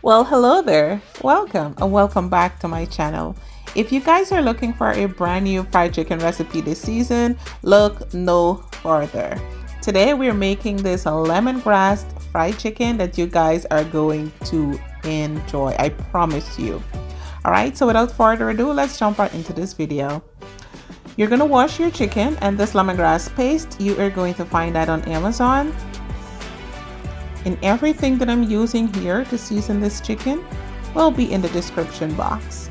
Well, hello there. Welcome and welcome back to my channel. If you guys are looking for a brand new fried chicken recipe this season, look no further. Today we're making this lemongrass fried chicken that you guys are going to enjoy. I promise you. Alright, so without further ado, let's jump right into this video. You're going to wash your chicken, and this lemongrass paste, you are going to find that on Amazon. And everything that I'm using here to season this chicken will be in the description box.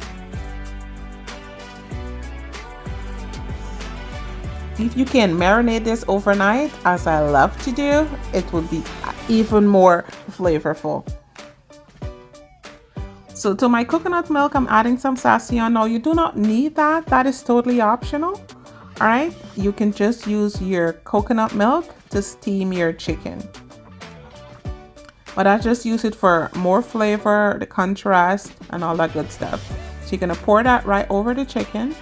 If you can marinate this overnight, as I love to do, it will be even more flavorful. So to my coconut milk, I'm adding some sachet. Now you do not need that. That is totally optional. All right, you can just use your coconut milk to steam your chicken. But I just use it for more flavor, the contrast, and all that good stuff. So you're gonna pour that right over the chicken.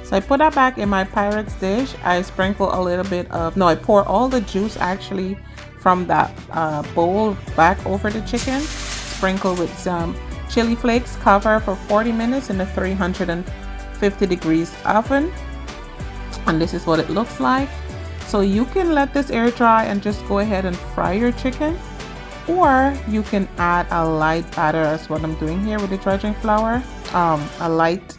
So I put that back in my Pyrex dish. I sprinkle a little bit of, no, I pour all the juice actually from that bowl back over the chicken. Sprinkle with some chili flakes, cover for 40 minutes in a 350 degrees oven, and this is what it looks like. So you can let this air dry and just go ahead and fry your chicken, or you can add a light batter, as what I'm doing here with the dredging flour, a light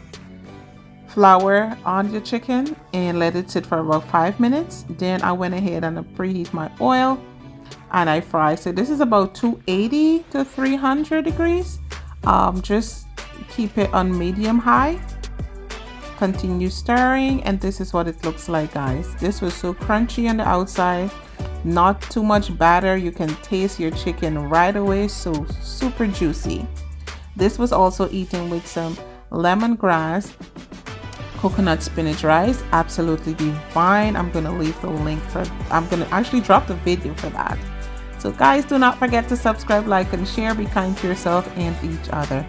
flour on your chicken, and let it sit for about 5 minutes. Then I went ahead and preheat my oil and I fry. So this is about 280 to 300 degrees. Just keep it on medium high, continue stirring, and this is what it looks like, guys. This was so crunchy on the outside, not too much batter. You can taste your chicken right away, so super juicy. This was also eaten with some lemongrass coconut spinach rice, absolutely divine. I'm gonna leave the link for, I'm gonna actually drop the video for that. So guys, do not forget to subscribe, like, and share. Be kind to yourself and each other.